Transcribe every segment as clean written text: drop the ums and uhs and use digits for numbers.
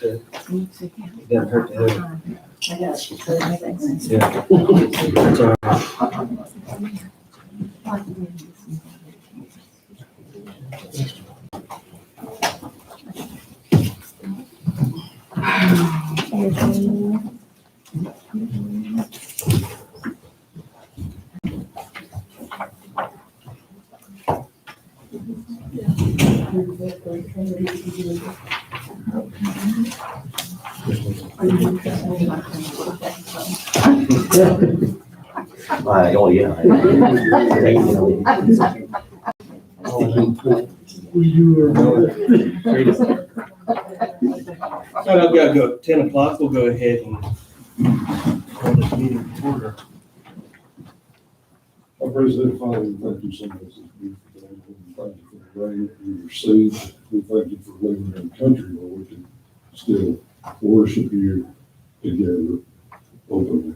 it doesn't hurt to have it. Yeah. It's all right. Oh, yeah. So I've got to go at 10 o'clock. We'll go ahead and call this meeting to order. President, finally, thank you so much. This is beautiful day. We thank you for the rain that we received. We thank you for living in a country where we can still worship you together openly.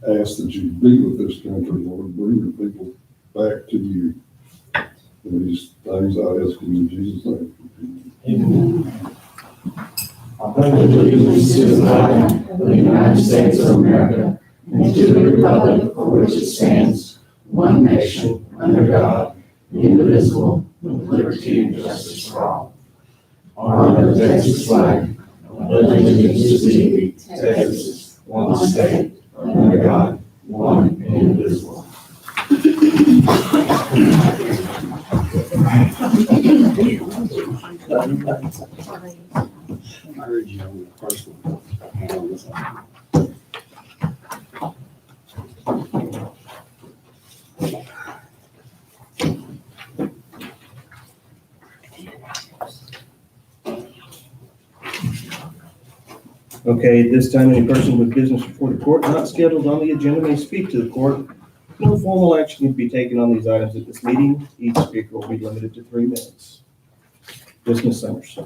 Ask that you be with this country, Lord, bring the people back to you. And these things I ask in Jesus' name. Amen. I pledge allegiance to the flag of the United States of America and to the republic for which it stands, one nation, under God, indivisible, with liberty and justice for all. Honor the Texas flag, allegiance to thee, Texas, one state, under God, one indivisible. I heard you on the first one. Okay, at this time, any person with business before the court not scheduled on the agenda may speak to the court. No formal action can be taken on these items at this meeting. Each speaker will be limited to 3 minutes. Business Summers.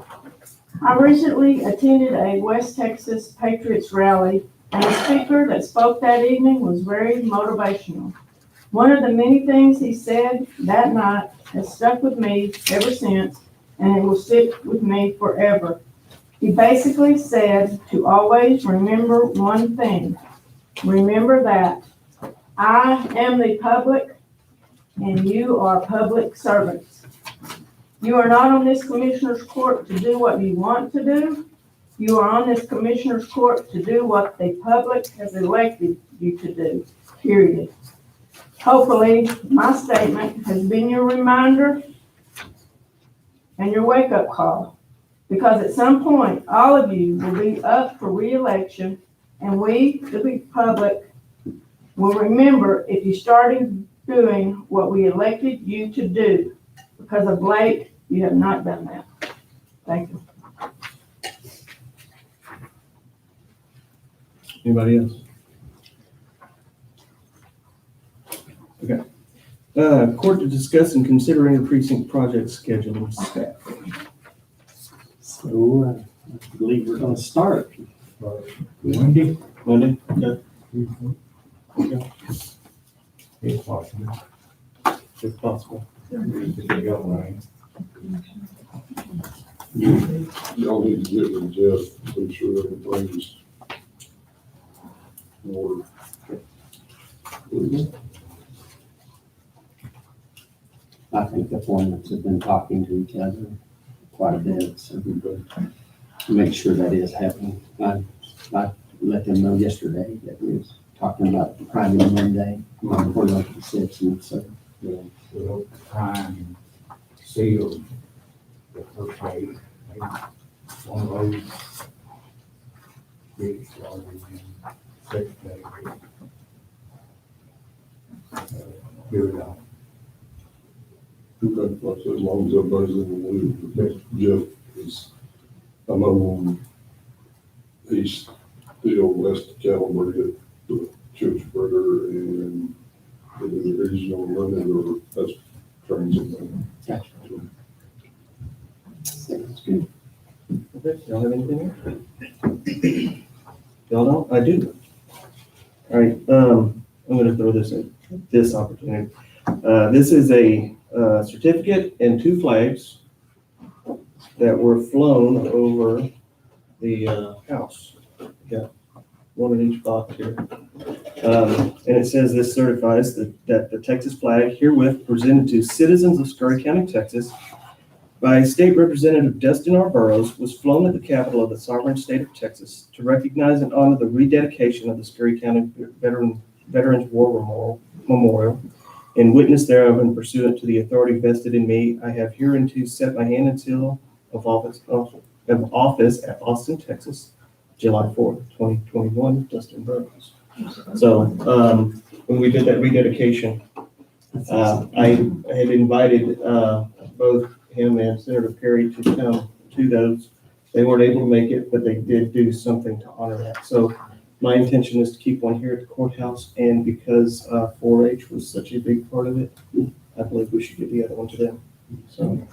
I recently attended a West Texas Patriots rally, and the speaker that spoke that evening was very motivational. One of the many things he said that night has stuck with me ever since, and it will stick with me forever. He basically said to always remember one thing. Remember that I am the public and you are public servants. You are not on this commissioner's court to do what you want to do. You are on this commissioner's court to do what the public has elected you to do, period. Hopefully, my statement has been your reminder and your wake-up call, because at some point, all of you will be up for re-election, and we, the public, will remember if you started doing what we elected you to do, because of late, you have not done that. Thank you. Anybody else? Okay. Court to discuss and consider inter-precinct project scheduling staff. So, I believe we're gonna start. Monday? Monday? Okay. Okay. If possible. If possible. Y'all need to get with Jeff, make sure everything's in order. I think the formats have been talking to each other quite a bit, so we will make sure that is happening. I let them know yesterday that we was talking about the primary Monday, before the reception, so. We hope the time sealed the first day. One of those big started in second day. Give it out. Okay, like I said, as long as everybody's in the loop, because Jeff is, I know he's still west of Calibre at the Churchburger and the regional limit, or that's transit. Gotcha. Sounds good. Okay, y'all have anything else? Y'all don't? I do. All right, I'm gonna throw this opportunity. This is a certificate and 2 flags that were flown over the house. Got one in each box here. And it says this certifies that the Texas flag herewith presented to citizens of Scurry County, Texas by State Representative Dustin R. Burrows was flown at the capital of the sovereign state of Texas to recognize and honor the rededication of the Scurry County Veterans War Memorial. In witness thereof and pursuant to the authority vested in me, I have hereunto set my hand and seal of office at Austin, Texas, July 4th, 2021, Dustin Burrows. So, when we did that rededication, I had invited, both him and Senator Perry to come to those. They weren't able to make it, but they did do something to honor that. So my intention is to keep one here at the courthouse, and because 4-H was such a big part of it, I believe we should give the other one to them. So,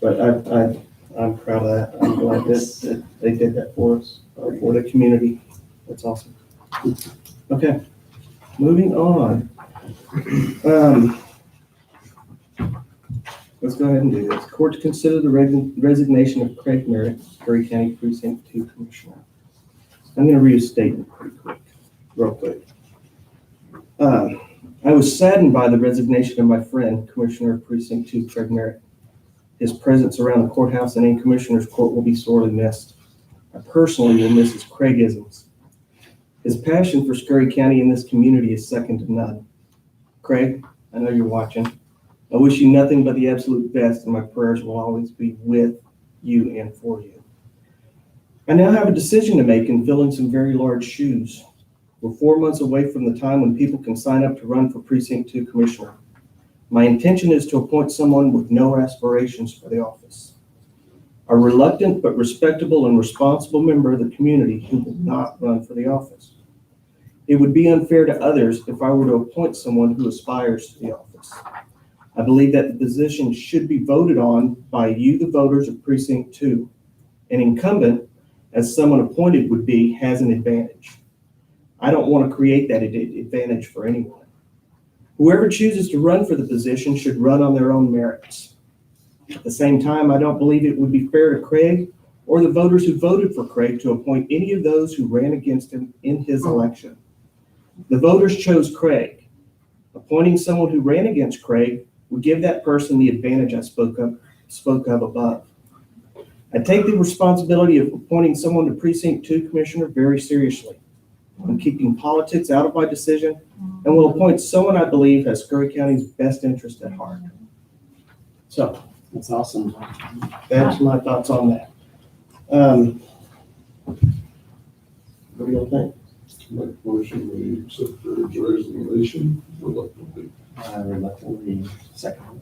but I'm proud of that. I'm glad that they did that for us, for the community. That's awesome. Okay, moving on. Let's go ahead and do this. Court to consider the resignation of Craig Merritt, Scurry County Precinct 2 Commissioner. I'm going to read a statement real quick. I was saddened by the resignation of my friend, Commissioner of Precinct 2, Craig Merritt. His presence around the courthouse and in Commissioner's Court will be sorely missed. I personally will miss his Craigisms. His passion for Scurry County and this community is second to none. Craig, I know you're watching. I wish you nothing but the absolute best, and my prayers will always be with you and for you. I now have a decision to make in filling some very large shoes. We're 4 months away from the time when people can sign up to run for Precinct 2 Commissioner. My intention is to appoint someone with no aspirations for the office. A reluctant but respectable and responsible member of the community who will not run for the office. It would be unfair to others if I were to appoint someone who aspires to the office. I believe that the position should be voted on by you, the voters of Precinct 2. An incumbent, as someone appointed would be, has an advantage. I don't want to create that advantage for anyone. Whoever chooses to run for the position should run on their own merits. At the same time, I don't believe it would be fair to Craig or the voters who voted for Craig to appoint any of those who ran against him in his election. The voters chose Craig. Appointing someone who ran against Craig would give that person the advantage I spoke of above. I take the responsibility of appointing someone to Precinct 2 Commissioner very seriously. I'm keeping politics out of my decision and will appoint someone I believe has Scurry County's best interest at heart. So That's awesome. that's my thoughts on that. What do you all think? Make a motion, we accept Craig's resignation reluctantly. I reluctantly second.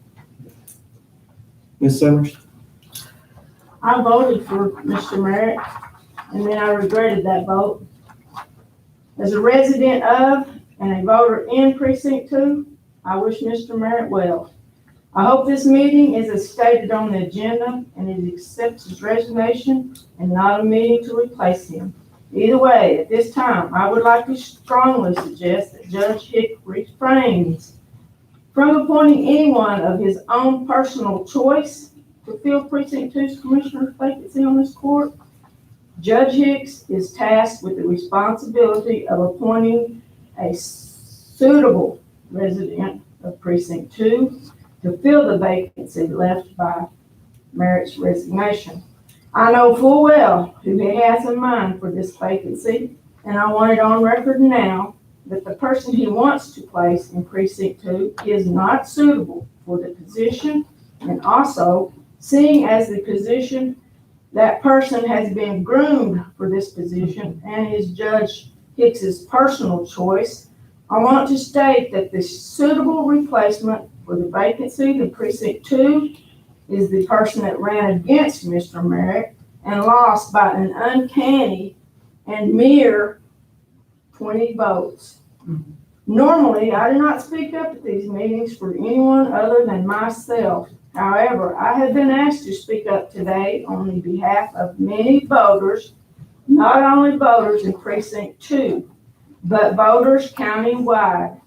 Ms. Summers? I voted for Mr. Merritt, and then I regretted that vote. As a resident of and a voter in Precinct 2, I wish Mr. Merritt well. I hope this meeting is as stated on the agenda and it accepts his resignation and not a meeting to replace him. Either way, at this time, I would like to strongly suggest that Judge Hick refrains from appointing anyone of his own personal choice to fill Precinct 2's commissioner's vacancy on this court. Judge Hicks is tasked with the responsibility of appointing a suitable resident of Precinct 2 to fill the vacancy left by Merritt's resignation. I know full well who he has in mind for this vacancy, and I want it on record now that the person he wants to place in Precinct 2 is not suitable for the position, and also, seeing as the position, that person has been groomed for this position and is Judge Hicks's personal choice, I want to state that the suitable replacement for the vacancy in Precinct 2 is the person that ran against Mr. Merritt and lost by an uncanny and mere 20 votes. Normally, I do not speak up at these meetings for anyone other than myself. However, I have been asked to speak up today on the behalf of many voters, not only voters in Precinct 2, but voters county-wide,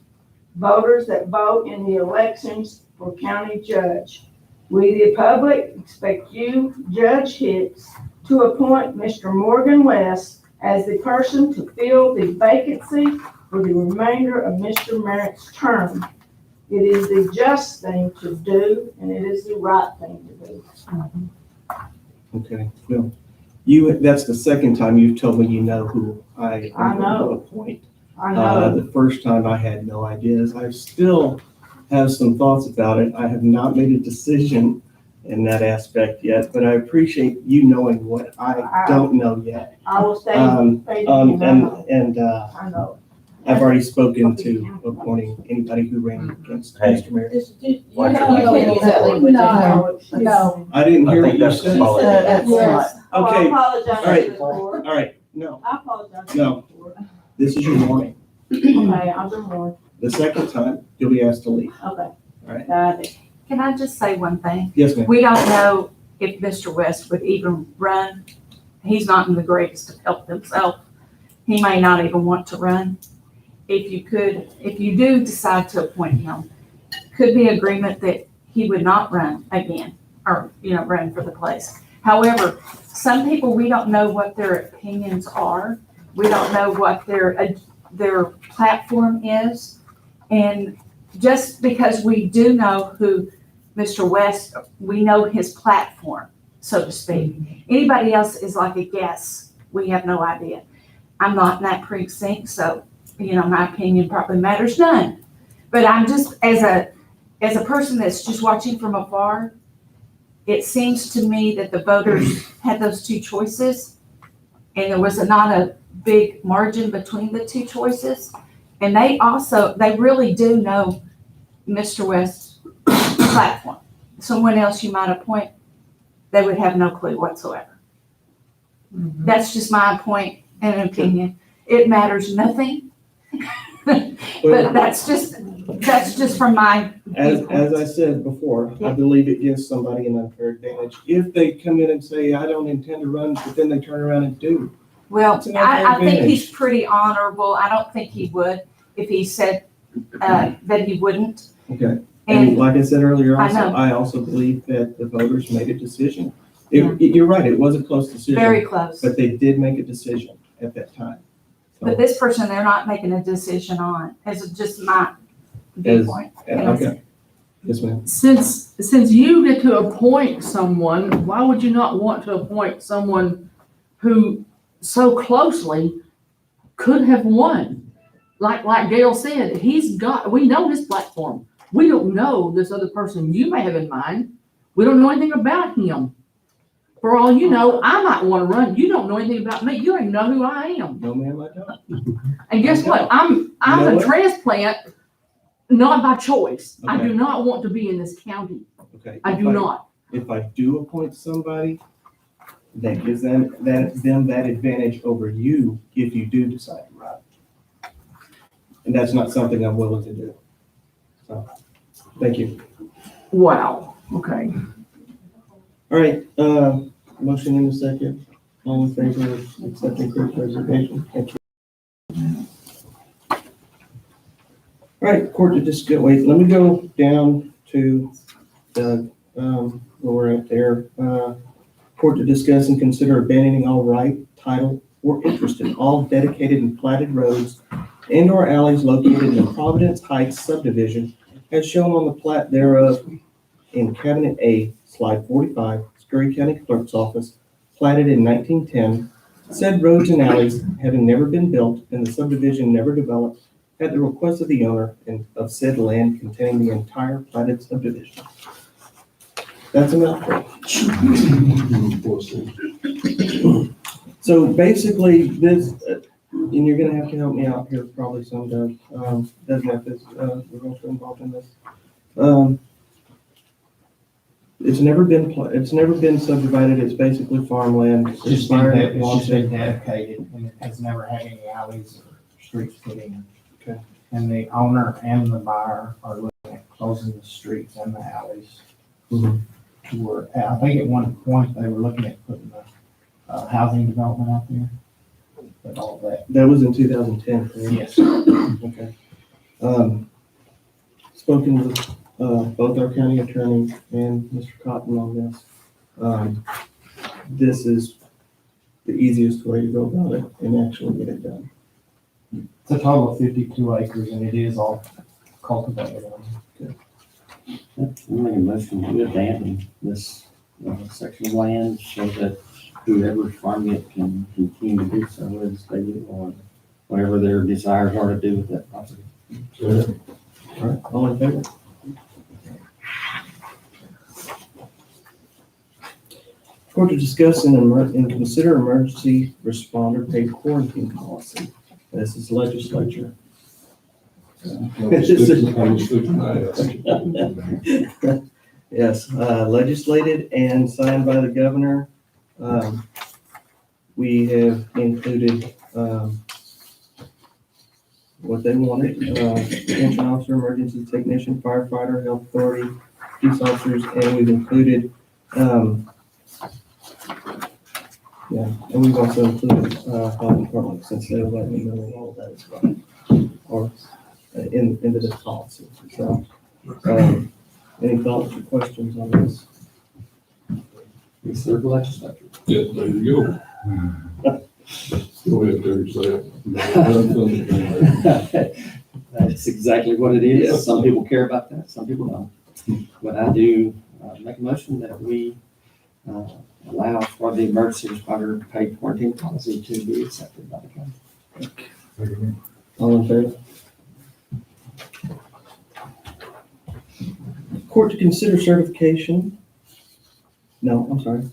voters that vote in the elections for county judge. We, the public, expect you, Judge Hicks, to appoint Mr. Morgan West as the person to fill the vacancy for the remainder of Mr. Merritt's term. It is the just thing to do, and it is the right thing to do. Okay, well, that's the second time you've told me you know who I am going to appoint. I know, The first time I had no ideas. I still have some thoughts about it. I have not made a decision in that aspect yet, but I appreciate you knowing what I don't know yet. I will stay Um, faithful, and I know. I've already spoken to appointing anybody who ran against Hey. Mr. Mayor. Why No, can't you we can't use use that language. No. I didn't I hear what think you that's said. the All policy. That's Yes. Oh, I Okay. apologize All right. to the board. right, no, I apologize. No. this is your warning. Okay, I've been warned. The second time, you'll be asked to leave. Okay. All right. Got it. Can I just say one thing? Yes, ma'am. We don't know if Mr. West would even run. He's not in the greatest of health himself. He may not even want to run. If you do decide to appoint him, could be agreement that he would not run again or, run for the place. However, some people, we don't know what their opinions are. We don't know what their platform is. And just because we do know who Mr. West, we know his platform, so to speak. Anybody else is like a guess. We have no idea. I'm not in that precinct, so, my opinion probably matters none. But I'm just, as a person that's just watching from afar, it seems to me that the voters had those two choices, and there was not a big margin between the two choices. And they really do know Mr. West's platform. Someone else you might appoint, they would have no clue whatsoever. That's just my point and opinion. It matters nothing. But that's just from my As viewpoint. I said before, I Yeah. believe it gives somebody an unfair advantage. If they come in and say, I don't intend to run, but then they turn around and do. Well, It's an unfair I think advantage. he's pretty honorable. I don't think he would if he said that he wouldn't. Okay. And And like I said earlier, I also, know. I also believe that the voters made a decision. You're right, it was a close decision. very close. But they did make a decision at that time. So, But this person, they're not making a decision on, as just my viewpoint. okay. Yes, ma'am. Since you get to appoint someone, why would you not want to appoint someone who so closely could have won? Like Gail said, we know his platform. We don't know this other person you may have in mind. We don't know anything about him. For all you know, I might want to run. You don't know anything about me. You don't even know who I am. No, ma'am, I don't. And guess what? I'm You know a what? transplant, not by choice. I Okay. do not want to be in this county. Okay. I do not. If I do appoint somebody, that gives them that advantage over you if you do decide to run. And that's not something I'm willing to do. So, thank you. Wow. Okay. All right, motion in a second. All in favor of accepting Kirk's resignation? Thank you. All right, court to discuss, wait, let me go down to the, where we're at there. Court to discuss and consider abandoning all right, title, or interest in all dedicated and platted roads and or alleys located in the Providence Heights subdivision as shown on the plat thereof in Cabinet A, Slide 45, Scurry County Clerk's Office, platted in 1910, said roads and alleys having never been built and the subdivision never developed at the request of the owner and of said land containing the entire platted subdivision. That's a mouthful. So basically, this, and you're gonna have to help me out here probably some, Doug, doesn't have this, we're also involved in this. It's never been subdivided, it's basically farmland. It's just been dedicated, and it has never had any alleys or streets put in. Okay. And the owner and the buyer are looking at closing the streets and the alleys. Mhm. To where, I think at one point, they were looking at putting a housing development out there. But all that, That was in 2010, correct? yes. Okay. Spoken with, both our county attorney and Mr. Cotton on this. This is the easiest way to go about it and actually get it done. It's a total of 52 acres and it is all cultivated. I'm making a motion to abandon this section of land so that whoever's farming it can continue to do so as they do, or whatever their desires are to do with that property. All right, all in favor? Court to discuss and consider emergency responder paid quarantine policy. This is legislature. Yes, legislated and signed by the governor. We have included, what they wanted, detention officer, emergency technician, firefighter, health authority, police officers, and we've included, yeah, and we've also included, health department, since they let me know all of that as well, or into this policy. So, any thoughts or questions on this? We serve the legislature. Yeah, there you go. Go ahead, Terry, say it. That's exactly what it is. Yes. Some people care about that, some people don't. But I do make a motion that we allow for the emergency responder paid quarantine policy to be accepted by the county. All in favor? Court to consider certification. No, I'm sorry.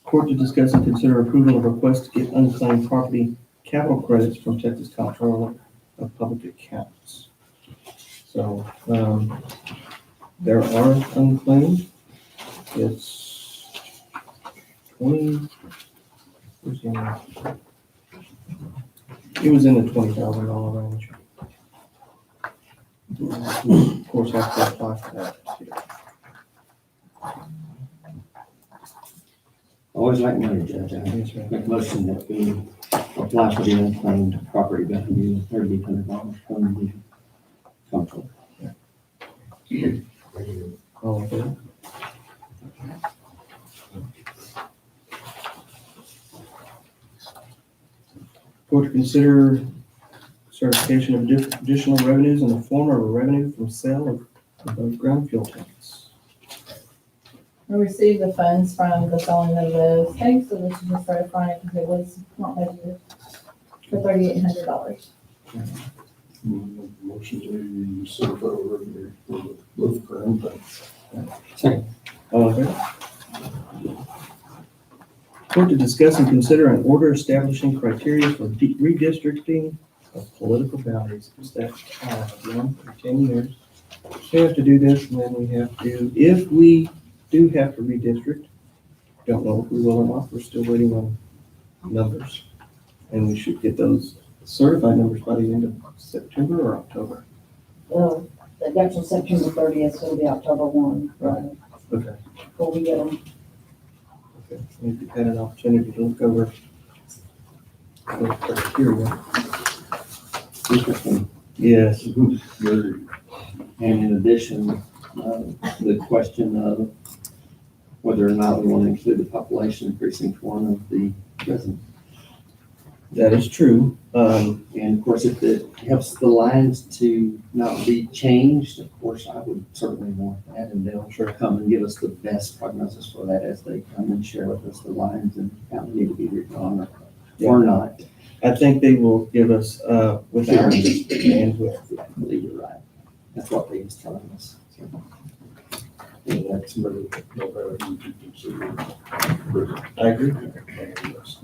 Court to discuss and consider approval of request to get unclaimed property capital credits from Texas Comptroller of Public Accounts. So, there are unclaimed. It's 20, where's the amount? It was in the $20,000 range. Of course, I have to apply for that. Always like money, Judge. I Yes, sir. make a motion that we apply for the unclaimed property value of $3,800 from the comptroller. All in favor? Court to consider certification of additional revenues in the form of a revenue from sale of above ground fuel tanks. We received the funds from the selling of those tanks, so this is just certifying it because it was not budgeted for $3,800. Motion to certify revenue for the both ground tanks. Second. All in favor? Court to discuss and consider an order establishing criteria for redistricting of political boundaries. Is that one for 10 years? We have to do this, and then we have to, if we do have to redistrict, don't know if we will or not, we're still waiting on numbers. And we should get those certified numbers by the end of September or October. The actual September 30th, so it'll be October 1. Right. Okay. Before we get them. Okay. We've had an opportunity to look over the criteria. Interesting. Yes. Very. And in addition, the question of whether or not we want to include the population in precinct 1 of the residents. That is true. And of course, if it helps the lines to not be changed, of course, I would certainly want that, and they'll come and give us the best prognosis for that as they come and share with us the lines and how they need to be redrawn or not. I think they will give us, without and with. I believe you're right. That's what they was telling us. So, And that's really no better than to consider. I agree.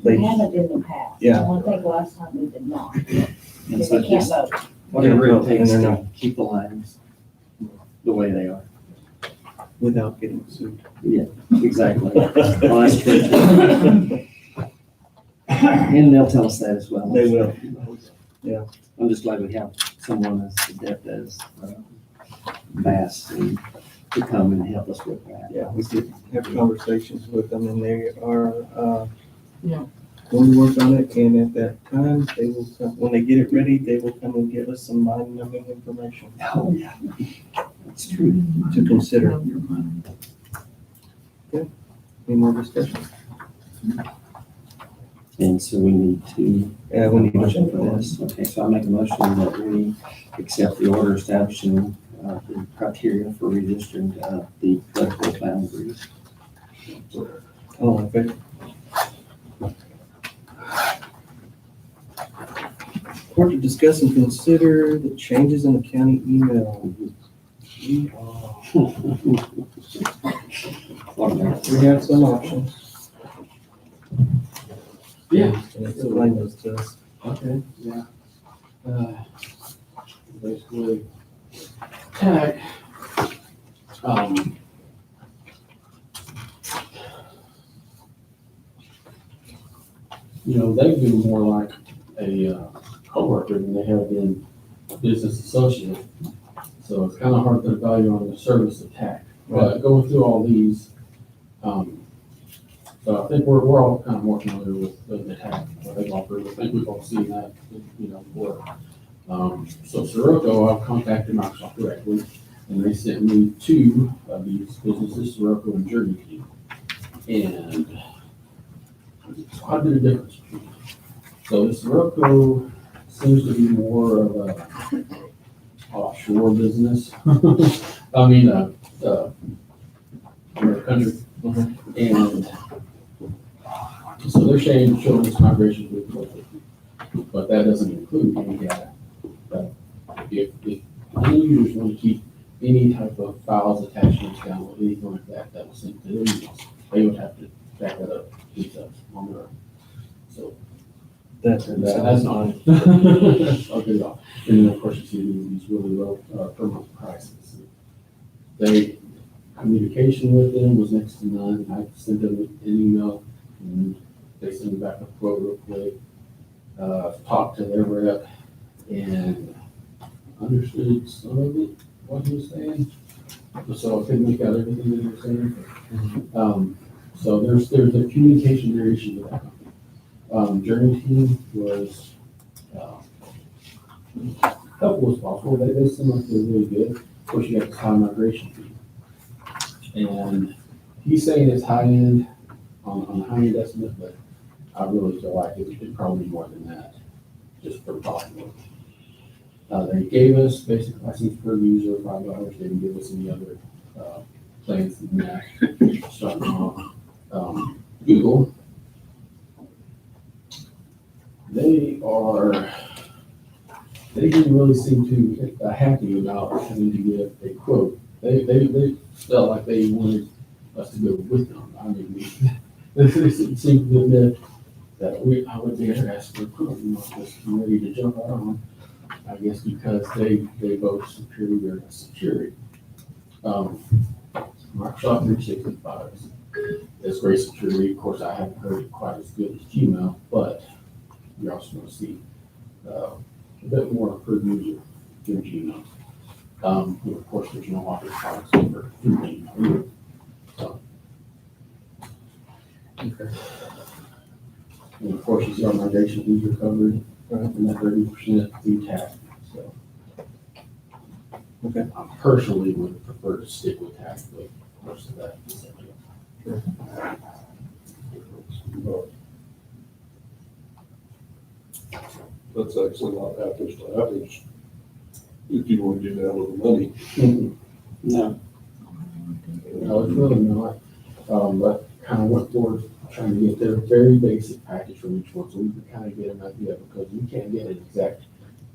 We haven't in the past. Yeah. I think last time we did not. And Because so they can't just vote. whatever Yeah, it takes and they're to keep the lines the way they are. Without getting sued. Exactly. Well, that's true. And they'll tell us that as well. They will. Yeah. I'm just glad we have someone as adept as Bass to come and help us with that. Yeah, we did have conversations with them, and they are, Yeah. going to work on it, and at that time, they will, when they get it ready, they will come and give us some mind-numbing information Oh, yeah. That's true. to consider. Okay. Any more discussion? And so we need to. Yeah, we need a motion for for this. this. Okay, so I make a motion that we accept the order establishing the criteria for redistricting the political boundaries. All in favor? Court to discuss and consider the changes in the county email. We have some options. Yeah. And explain those to us. Okay, yeah. Basically, tag, they've been more like a coworker than they have been a business associate. So it's kind of hard to value on the service of tag. But going through all these, so I think we're all kind of more familiar with the tag, what they offer. I think we've all seen that, work. So Sirocco, I've contacted Microsoft directly, and they sent me two of these businesses, Sirocco and Journey Team. And there's quite a bit of difference between them. So the Sirocco seems to be more of a offshore business. I mean, country. And so they're saying children's migration with local, but that doesn't include any data. If any users want to keep any type of files, attachments, download, anything like that, that was sent to their emails, they would have to back that up themselves on their own. So That's that's not I'll get it off. And then of course you see these really low per month prices. They communication with them was next to none. I sent them an email and they sent me back a quote real quick. Talked to their rep and understood some of it, what he was saying. So I couldn't make out everything that he was saying. So there's a communication variation with that company. Journey Team was helpful as possible. They seem like they're really good. Of course, you got the high migration fee. And he's saying it's high end on the high end estimate, but I really feel like it could probably be more than that, just for talking. They gave us basic license per user, $5. They didn't give us any other plans than that. Starting off, Google. They didn't really seem too happy about having to give a quote. They felt like they wanted us to go with them. I mean, they seemed to admit that I would be asked for a quote, just ready to jump out on. I guess because they both superior security. Microsoft 365 is great security. Of course, I haven't heard it quite as good as Gmail, but you're also going to see a bit more per user than Gmail. Of course, there's no office products for Gmail. So, Okay. and of course, you see our migration fees are covered, and that 30% through tax. So, Okay. I personally would prefer to stick with tax, but most of that is up to you. That's actually not apples to apples. If you want to get out of the money. No. No, it's really not. But kind of went towards trying to get their very basic package from each one, so we can kind of get an idea, because we can't get an exact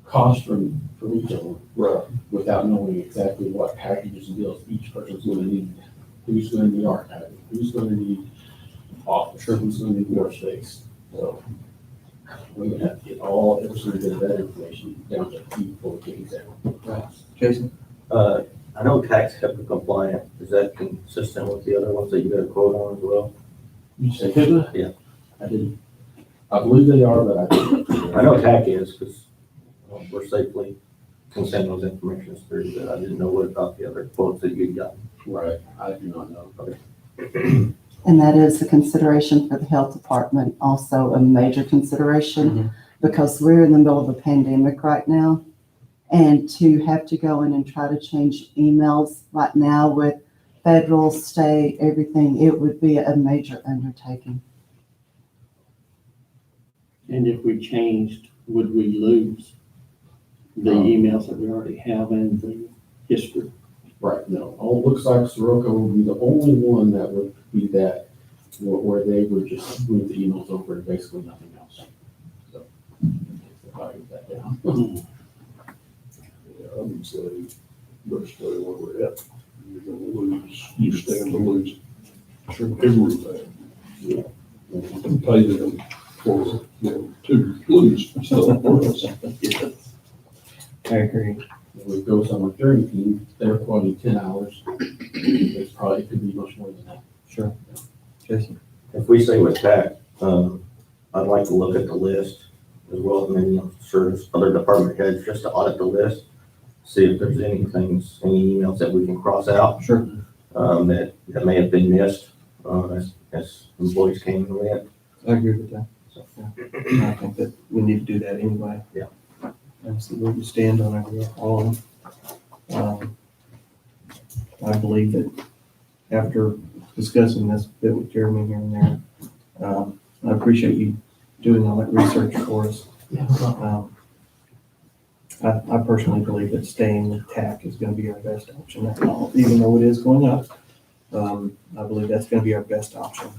cost from each of them Right. without knowing exactly what packages and deals each person's going to need. Who's going to need archiving? Who's going to need office? Who's going to need workspace? So we're going to have to get every single bit of that information down to people to get exactly price. Jason? I know tax HIPAA compliant, is that consistent with the other ones that you got a quote on as well? You say HIPAA? Yeah. I didn't. I believe they are, but I didn't. I know TAC is, because we're safely can send those information through, but I didn't know what about the other quotes that you got. Right, I do not know. And that is a consideration for the health department, also a major consideration, because we're in the middle of a pandemic right now. And to have to go in and try to change emails right now with federal, state, everything, it would be a major undertaking. And if we changed, would we lose the emails that we already have in the history? Right, no, all, looks like Sirocco would be the only one that would be that, where they would just move the emails over and basically nothing else. So, if I get that down. Yeah, I would say, let's stay where we're at. You're gonna lose, you stand to lose everything. Yeah. And pay them for them to lose stuff for us. Yes. I agree. If we go somewhere during team, they're quoting 10 hours. It's probably, it could be much more than that. Sure. Jason? If we say with tax, I'd like to look at the list as well as maybe service other department heads, just to audit the list, see if there's any things, any emails that we can cross out, Sure. that may have been missed, as employees came and went. I agree with that. Yeah. I think that we need to do that anyway. Yeah. And see where we stand on all of them. I believe that after discussing this bit with Jeremy here and there, I appreciate you doing all that research for us. I personally believe that staying with TAC is going to be our best option, even though it is going up. I believe that's going to be our best option.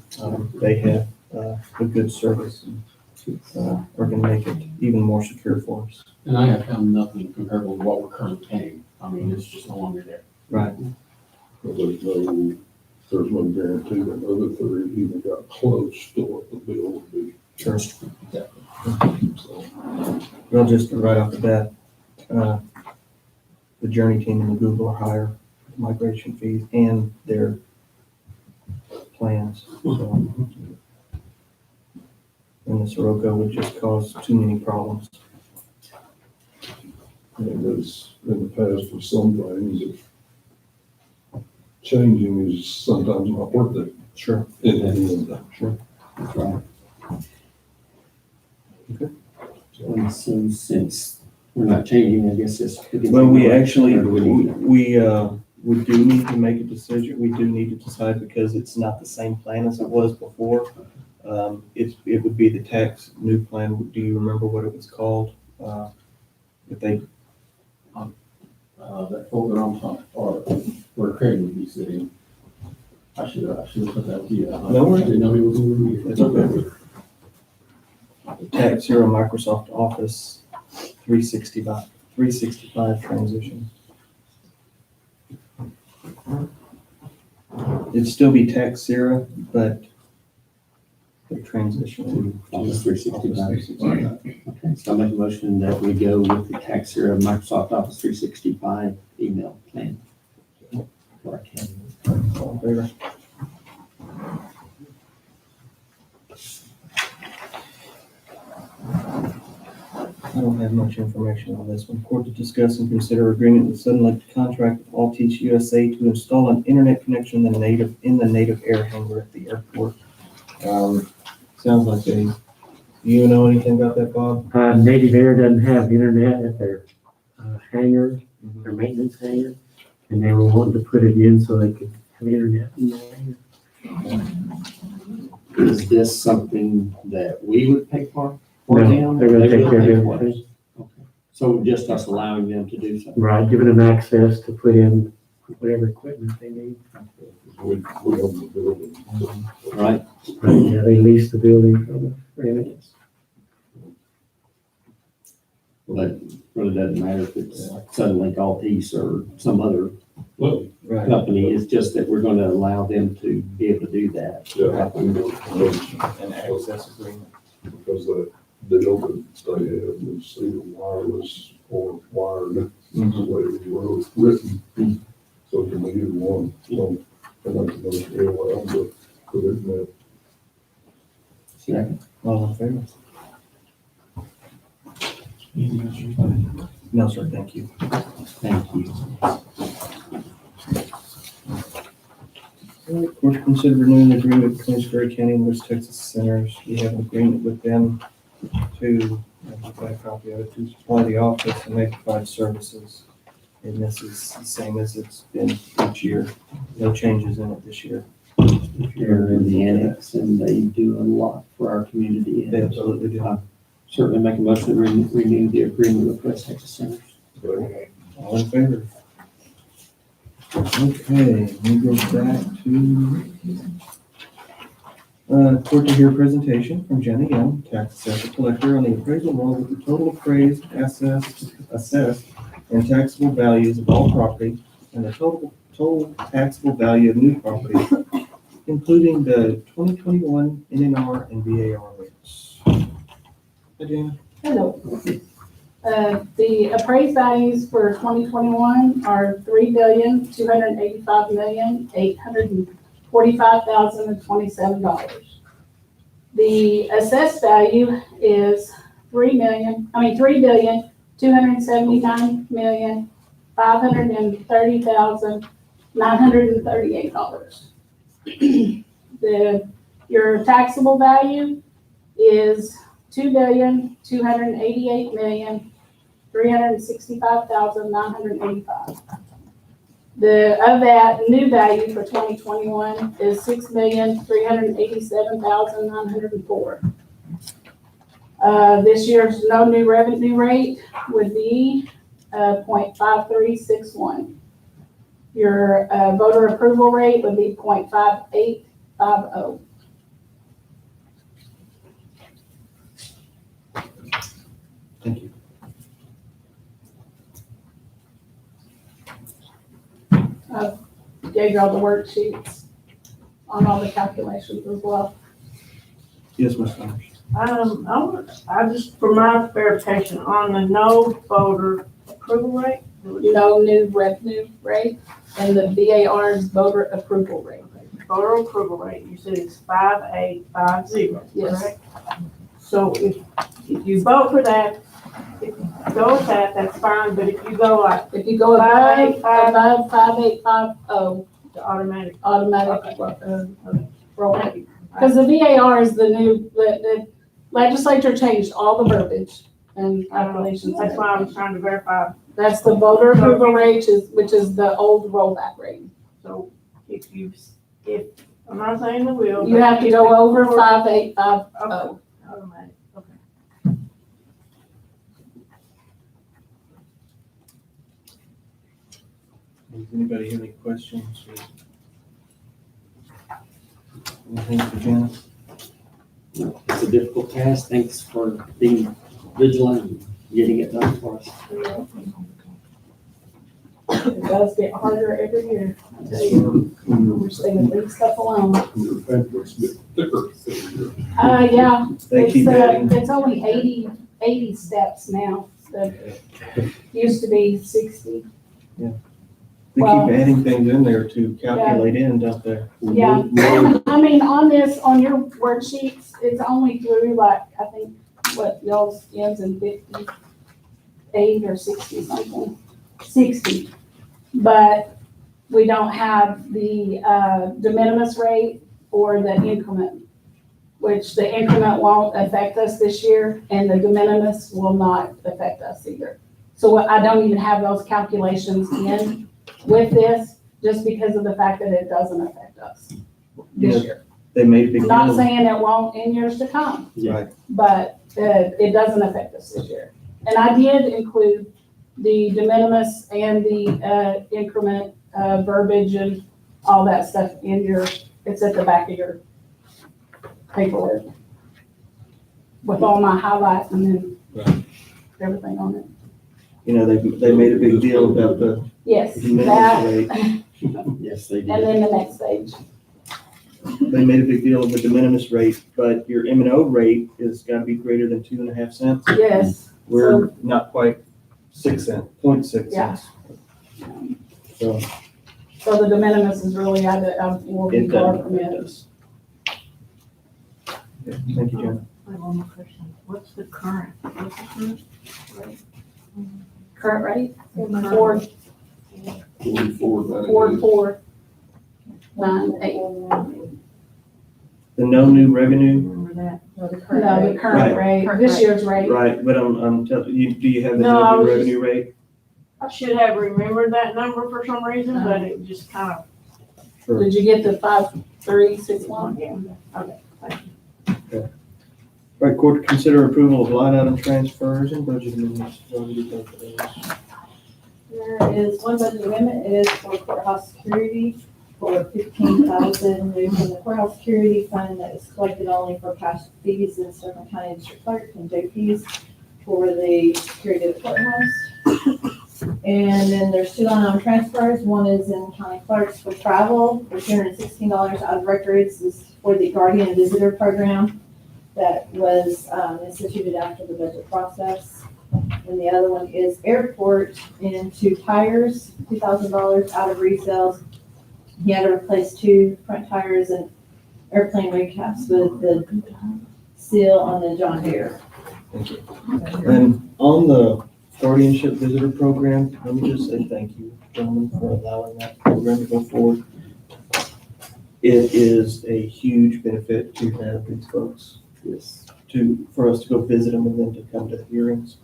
They have a good service and are going to make it even more secure for us. And I have found nothing comparable to what we're currently paying. I mean, it's just no longer there. Right. But there's no guarantee that the other three even got close to what the bill would be. Sure. So, Well, just right off the bat, the Journey team and the Google are higher migration fees and their plans. So, and the Sirocco would just cause too many problems. and it's in the past with some things, if changing is sometimes not worth it. Sure. In the end. Sure. That's right. Okay. And so since we're not changing, I guess it's. Well, we actually, Or do we need- we do need to make a decision. We do need to decide because it's not the same plan as it was before. It would be the tax new plan. Do you remember what it was called? If they, That folder on top, or where Craig would be sitting. I should have put that to you. No worries. I didn't know he was going to be It's okay. Tax Zero Microsoft Office 365 transition. It'd still be Tax Zero, but the transition to Office 365. Office 365. Okay, so I make a motion that we go with the tax zero Microsoft Office 365 email plan. Or I can. All in favor? I don't have much information on this one. Court to discuss and consider agreement with Sudden Lake to contract with Altice USA to install an internet connection in the native air hangar at the airport. Sounds like do you know anything about that, Bob? Native Air doesn't have internet at their hangar, their maintenance hangar, and they were wanting to put it in so they could have internet in the hangar. Is this something that we would pay for? No, them, they're or gonna they take will care of pay for us? everything. Okay. So just us allowing them to do something? Right, giving them access to put in whatever equipment they need. We own the building. Right? Right, yeah, they lease the building from the residents. But really doesn't matter if it's Suddenlink Altice or some other Well, Right. company. It's just that we're gonna allow them to be able to do that. yeah, An access agreement. because the deal that they had was either wireless or wired, is the way it was written. So it can be either one. So, and that's the most real way I'm to put it in there. Second. All in favor? No, sir, thank you. Thank you. Court to consider renewing the agreement with Queensbury County and West Texas Centers. We have an agreement with them to, I've got a copy of it, to supply the office and they provide services. And this is the same as it's been each year. No changes in it this year. They're in the annex and they do a lot for our community. They And absolutely do. certainly make a motion to renew the agreement with West Texas Centers. All in favor? Okay, we go back to court to hear a presentation from Jenna Young, tax assessor collector, on the appraisal roll with the total appraised, assessed, and taxable values of all property and the total taxable value of new property, including the 2021 NNR and VAR rates. Hi, Jana. Hello. The appraised values for 2021 are $3,285,845,027. The assessed value is $3,279,530,938. Your taxable value is $2,288,365,985. Of that, new value for 2021 is $6,387,904. This year's no new revenue rate would be 0.5361. Your voter approval rate would be 0.5850. Thank you. Gave you all the worksheets on all the calculations as well. Yes, Ms. Summers. I just, for my verification, on the no voter approval rate, No new revenue rate, and the VAR's voter approval rate. voter approval rate, you said it's 5850, Yes. correct? So if you vote for that, if you go with that, that's fine, but if you go like If you go above 5850, the automatic, automatic rollback. Because the VAR is the new, the legislature changed all the verbiage and calculations. that's why I was trying to verify. That's the voter approval rate, which is the old rollback rate. So if I'm not saying the will. You but have to if go it's over for- 5850. Okay, automatic, okay. Does anybody have any questions? Anything for Jana? It's a difficult task. Thanks for being vigilant and getting it done for us. It does get harder every year, I tell you. We're staying leave stuff alone. Your paperwork's a bit thicker this year. Yeah, They keep adding. it's only 80 steps now. That used to be 60. They Well- keep adding things in there to calculate in, don't they? Yeah. I mean, on your worksheets, it's only through like, I think, what y'all's ends in 58 or 60 something, 60. But we don't have the de minimis rate or the increment, which the increment won't affect us this year and the de minimis will not affect us either. So I don't even have those calculations in with this, just because of the fact that it doesn't affect us this Yeah. year. They made a big Not deal. saying it won't in years to come, Right. but it doesn't affect us this year. And I did include the de minimis and the increment verbiage and all that stuff in it's at the back of your paperwork with all my highlights and then Right. everything on it. You know, they made a big deal about the Yes, de minimis that, rate. Yes, they and did. then the next page. They made a big deal of the de minimis rate, but your M and O rate is gotta be greater than 2.5 cents. Yes. We're not quite 6 cents, 0.6 Yeah. cents. So So the de minimis is really out of, will be it far doesn't from affect it. us. Yeah, thank you, Jen. I have one more question. What's the current rate? Current rate, Current. 4498. The no new revenue, Remember that? No, the current rate, Current this rate. year's rate. right, but I'm telling you, do you have the No, I no new was revenue rate? I should have remembered that number for some reason, but it just kind of, Sure. Did you get the 5361? okay, thank you. All right, court to consider approval of line item transfers and budget amendments. What do you think of those? There is one budget amendment, it is for courthouse security for 15,000 new from the courthouse security fund that is collected only for past fees in Sterling County District Clerk and JPs for the security of the courthouse. And then there's two line item transfers. One is in county clerks for travel for $216 out of records. This is for the guardian visitor program that was instituted after the budget process. And the other one is airport into tires, $2,000 out of resales. He had to replace 2 front tires and airplane recaps with the seal on the John Deere. Thank you. And on the guardianship visitor program, let me just say thank you, gentlemen, for allowing that program to go forward. It is a huge benefit to have these folks, Yes. for us to go visit them and then to come to the hearings.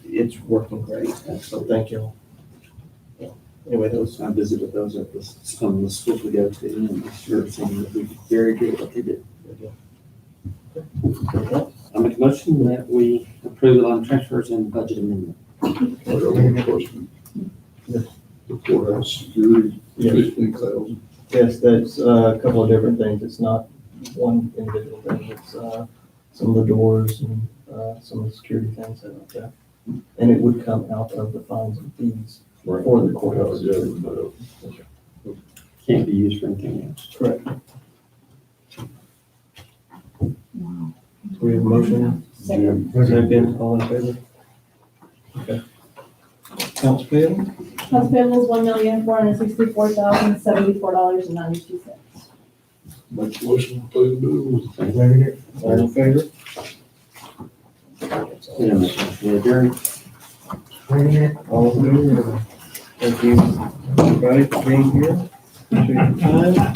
It's working great, so thank you. Anyway, those, I visited those at some of the schools we go to, and I'm sure it's something that we did very good at what they did. I make a motion that we approve the line transfers and budget amendment. I got one question. The courthouse security, Yes. 15,000. yes, that's a couple of different things. It's not one individual thing. It's some of the doors and some of the security things like that. And it would come out of the fines and fees for the courthouse. Yeah, Can't be used for anything else. Correct. We have a motion, second, all in favor? Okay. Accounts payable? House payable is $1,464,074.92. Make a motion to pay the bills. All in favor? Yeah, make a motion to adjourn. All in favor? Thank you, everybody, for being here. Appreciate your time.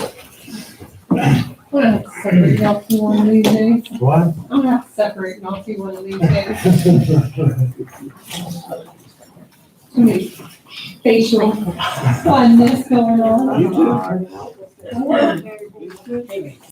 I'm gonna have to separate y'all two one of these days. What? I'm gonna have to separate y'all two one of these days. Too many facial funness going on. You too.